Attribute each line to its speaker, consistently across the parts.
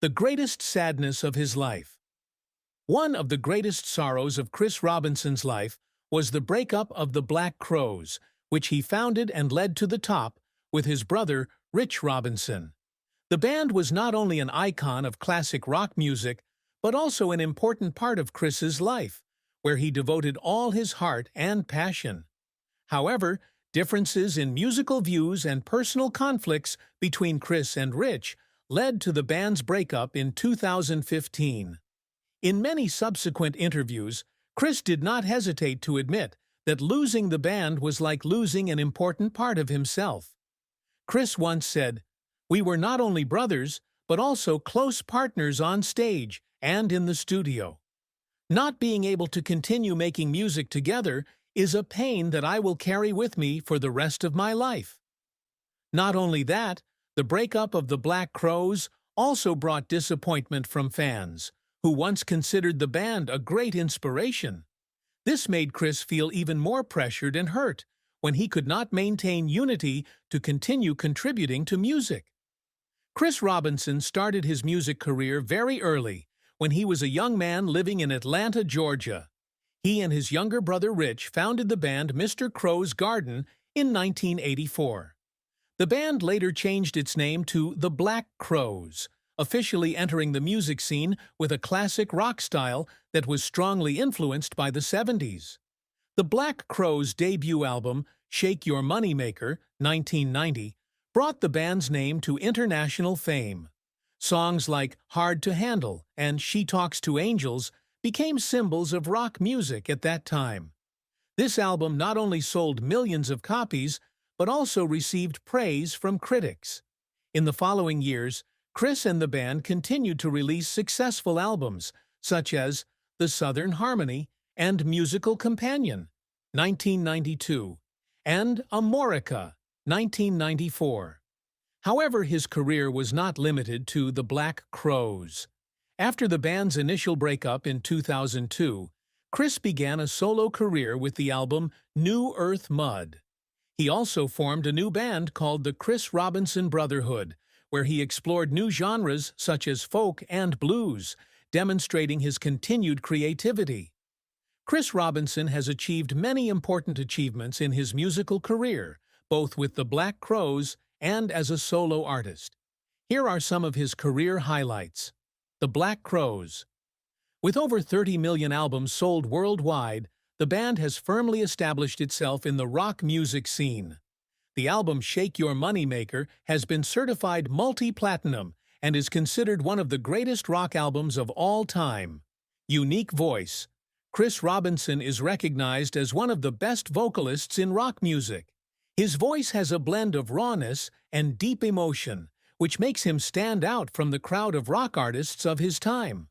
Speaker 1: The greatest sadness of his life. One of the greatest sorrows of Chris Robinson's life was the breakup of the Black Crowes, which he founded and led to the top with his brother Rich Robinson. The band was not only an icon of classic rock music, but also an important part of Chris's life, where he devoted all his heart and passion. However, differences in musical views and personal conflicts between Chris and Rich led to the band's breakup in 2015. In many subsequent interviews, Chris did not hesitate to admit that losing the band was like losing an important part of himself. Chris once said, "We were not only brothers, but also close partners on stage and in the studio. Not being able to continue making music together is a pain that I will carry with me for the rest of my life." Not only that, the breakup of the Black Crowes also brought disappointment from fans, who once considered the band a great inspiration. This made Chris feel even more pressured and hurt when he could not maintain unity to continue contributing to music. Chris Robinson started his music career very early, when he was a young man living in Atlanta, Georgia. He and his younger brother Rich founded the band Mr. Crow's Garden in 1984. The band later changed its name to the Black Crowes, officially entering the music scene with a classic rock style that was strongly influenced by the 70s. The Black Crowes' debut album, Shake Your Moneymaker, 1990, brought the band's name to international fame. Songs like Hard to Handle and She Talks to Angels became symbols of rock music at that time. This album not only sold millions of copies, but also received praise from critics. In the following years, Chris and the band continued to release successful albums, such as The Southern Harmony and Musical Companion, 1992, and Amorica, 1994. However, his career was not limited to the Black Crowes. After the band's initial breakup in 2002, Chris began a solo career with the album New Earth Mud. He also formed a new band called the Chris Robinson Brotherhood, where he explored new genres such as folk and blues, demonstrating his continued creativity. Chris Robinson has achieved many important achievements in his musical career, both with the Black Crowes and as a solo artist. Here are some of his career highlights. The Black Crowes. With over 30 million albums sold worldwide, the band has firmly established itself in the rock music scene. The album Shake Your Moneymaker has been certified multi-platinum and is considered one of the greatest rock albums of all time. Unique voice. Chris Robinson is recognized as one of the best vocalists in rock music. His voice has a blend of rawness and deep emotion, which makes him stand out from the crowd of rock artists of his time.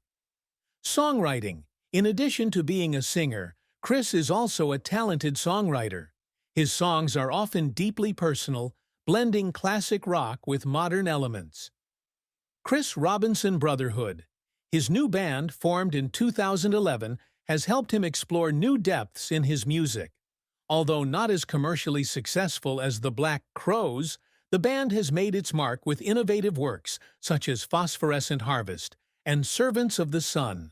Speaker 1: Songwriting. In addition to being a singer, Chris is also a talented songwriter. His songs are often deeply personal, blending classic rock with modern elements. Chris Robinson Brotherhood. His new band, formed in 2011, has helped him explore new depths in his music. Although not as commercially successful as the Black Crowes, the band has made its mark with innovative works such as Phosphorescent Harvest and Servants of the Sun.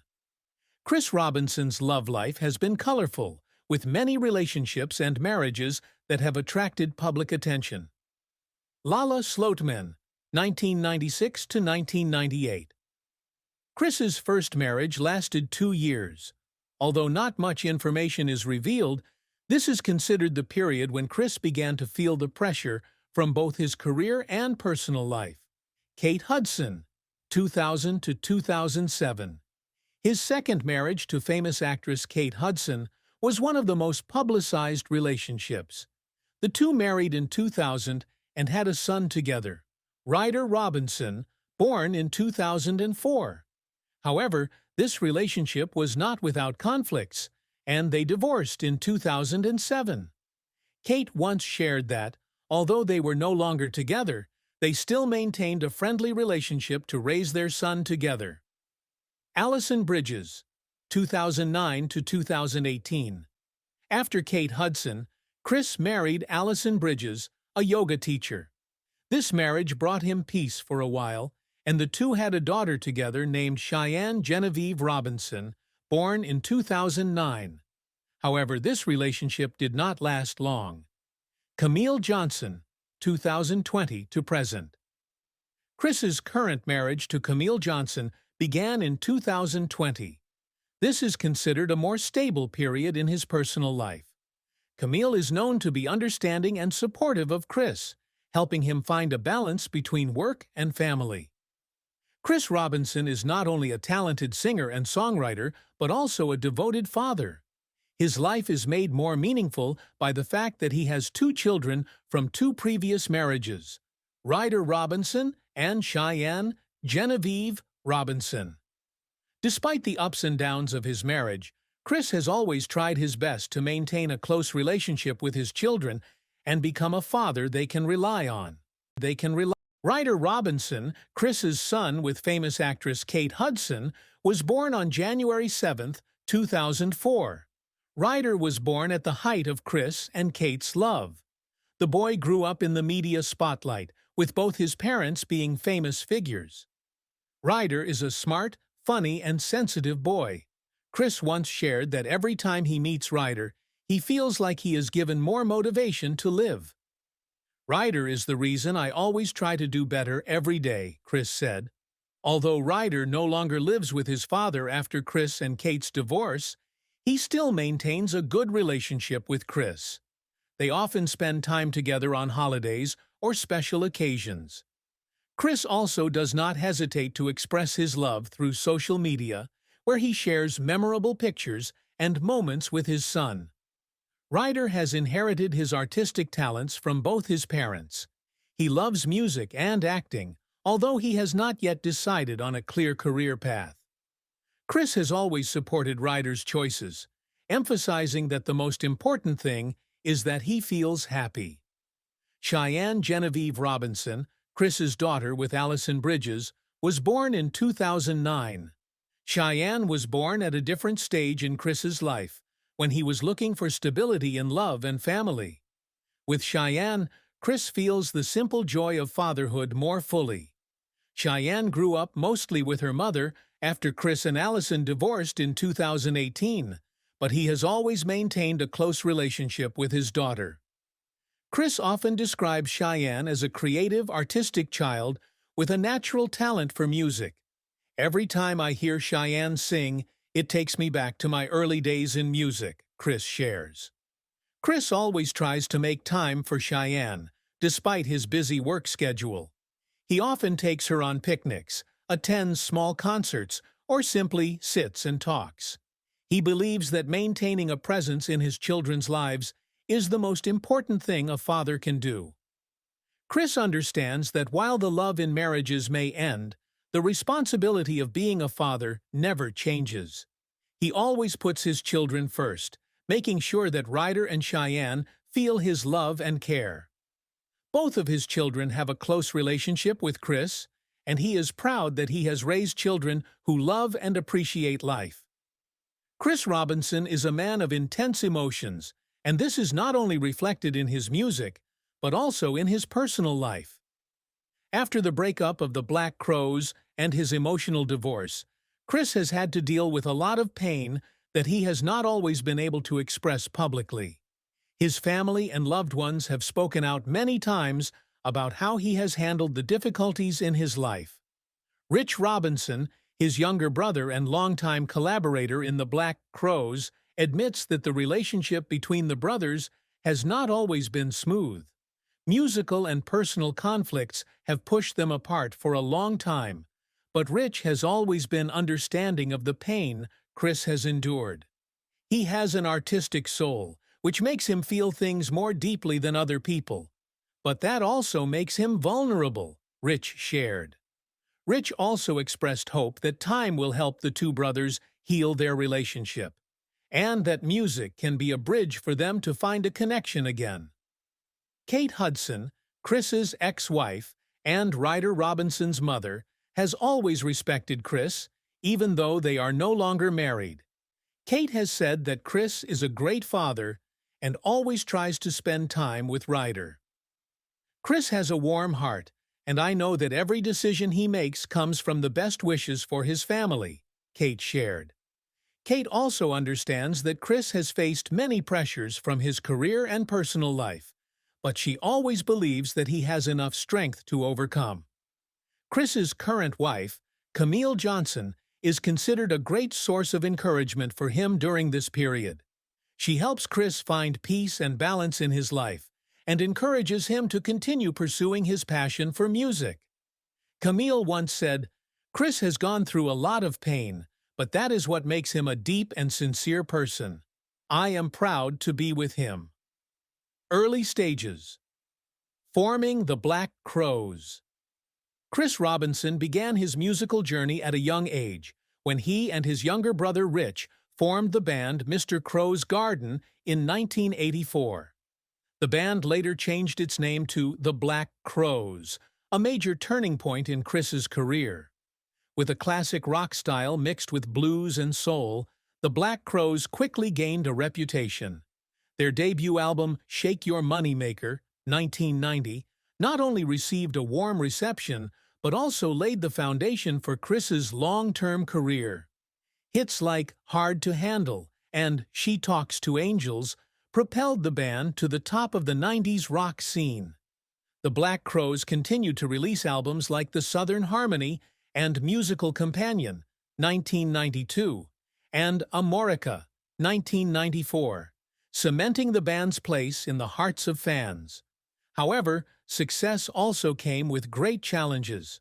Speaker 1: Chris Robinson's love life has been colorful, with many relationships and marriages that have attracted public attention. Lala Sloatman, 1996 to 1998. Chris's first marriage lasted 2 years. Although not much information is revealed, this is considered the period when Chris began to feel the pressure from both his career and personal life. Kate Hudson, 2000 to 2007. His second marriage to famous actress Kate Hudson was one of the most publicized relationships. The two married in 2000 and had a son together, Ryder Robinson, born in 2004. However, this relationship was not without conflicts, and they divorced in 2007. Kate once shared that, although they were no longer together, they still maintained a friendly relationship to raise their son together. Allison Bridges, 2009 to 2018. After Kate Hudson, Chris married Allison Bridges, a yoga teacher. This marriage brought him peace for a while, and the two had a daughter together named Cheyenne Genevieve Robinson, born in 2009. However, this relationship did not last long. Camille Johnson, 2020 to present. Chris's current marriage to Camille Johnson began in 2020. This is considered a more stable period in his personal life. Camille is known to be understanding and supportive of Chris, helping him find a balance between work and family. Chris Robinson is not only a talented singer and songwriter, but also a devoted father. His life is made more meaningful by the fact that he has two children from two previous marriages, Ryder Robinson and Cheyenne Genevieve Robinson. Despite the ups and downs of his marriage, Chris has always tried his best to maintain a close relationship with his children and become a father they can rely on. Ryder Robinson, Chris's son with famous actress Kate Hudson, was born on January 7, 2004. Ryder was born at the height of Chris and Kate's love. The boy grew up in the media spotlight, with both his parents being famous figures. Ryder is a smart, funny, and sensitive boy. Chris once shared that every time he meets Ryder, he feels like he is given more motivation to live. Ryder is the reason I always try to do better every day, Chris said. Although Ryder no longer lives with his father after Chris and Kate's divorce, he still maintains a good relationship with Chris. They often spend time together on holidays or special occasions. Chris also does not hesitate to express his love through social media, where he shares memorable pictures and moments with his son. Ryder has inherited his artistic talents from both his parents. He loves music and acting, although he has not yet decided on a clear career path. Chris has always supported Ryder's choices, emphasizing that the most important thing is that he feels happy. Cheyenne Genevieve Robinson, Chris's daughter with Allison Bridges, was born in 2009. Cheyenne was born at a different stage in Chris's life, when he was looking for stability in love and family. With Cheyenne, Chris feels the simple joy of fatherhood more fully. Cheyenne grew up mostly with her mother after Chris and Allison divorced in 2018, but he has always maintained a close relationship with his daughter. Chris often describes Cheyenne as a creative, artistic child with a natural talent for music. Every time I hear Cheyenne sing, it takes me back to my early days in music, Chris shares. Chris always tries to make time for Cheyenne, despite his busy work schedule. He often takes her on picnics, attends small concerts, or simply sits and talks. He believes that maintaining a presence in his children's lives is the most important thing a father can do. Chris understands that while the love in marriages may end, the responsibility of being a father never changes. He always puts his children first, making sure that Ryder and Cheyenne feel his love and care. Both of his children have a close relationship with Chris, and he is proud that he has raised children who love and appreciate life. Chris Robinson is a man of intense emotions, and this is not only reflected in his music, but also in his personal life. After the breakup of the Black Crowes and his emotional divorce, Chris has had to deal with a lot of pain that he has not always been able to express publicly. His family and loved ones have spoken out many times about how he has handled the difficulties in his life. Rich Robinson, his younger brother and longtime collaborator in the Black Crowes, admits that the relationship between the brothers has not always been smooth. Musical and personal conflicts have pushed them apart for a long time, but Rich has always been understanding of the pain Chris has endured. He has an artistic soul, which makes him feel things more deeply than other people. But that also makes him vulnerable, Rich shared. Rich also expressed hope that time will help the two brothers heal their relationship, and that music can be a bridge for them to find a connection again. Kate Hudson, Chris's ex-wife and Ryder Robinson's mother, has always respected Chris, even though they are no longer married. Kate has said that Chris is a great father and always tries to spend time with Ryder. Chris has a warm heart and I know that every decision he makes comes from the best wishes for his family," Kate shared. Kate also understands that Chris has faced many pressures from his career and personal life, but she always believes that he has enough strength to overcome. Chris's current wife, Camille Johnson, is considered a great source of encouragement for him during this period. She helps Chris find peace and balance in his life and encourages him to continue pursuing his passion for music. Camille once said, "Chris has gone through a lot of pain, but that is what makes him a deep and sincere person. I am proud to be with him." Early stages. Forming the Black Crowes. Chris Robinson began his musical journey at a young age, when he and his younger brother Rich formed the band Mr. Crow's Garden in 1984. The band later changed its name to the Black Crowes, a major turning point in Chris's career. With a classic rock style mixed with blues and soul, the Black Crowes quickly gained a reputation. Their debut album, Shake Your Money Maker, 1990, not only received a warm reception, but also laid the foundation for Chris's long-term career. Hits like Hard to Handle and She Talks to Angels propelled the band to the top of the 90s rock scene. The Black Crowes continued to release albums like The Southern Harmony and Musical Companion, 1992, and Amorica, 1994, cementing the band's place in the hearts of fans. However, success also came with great challenges.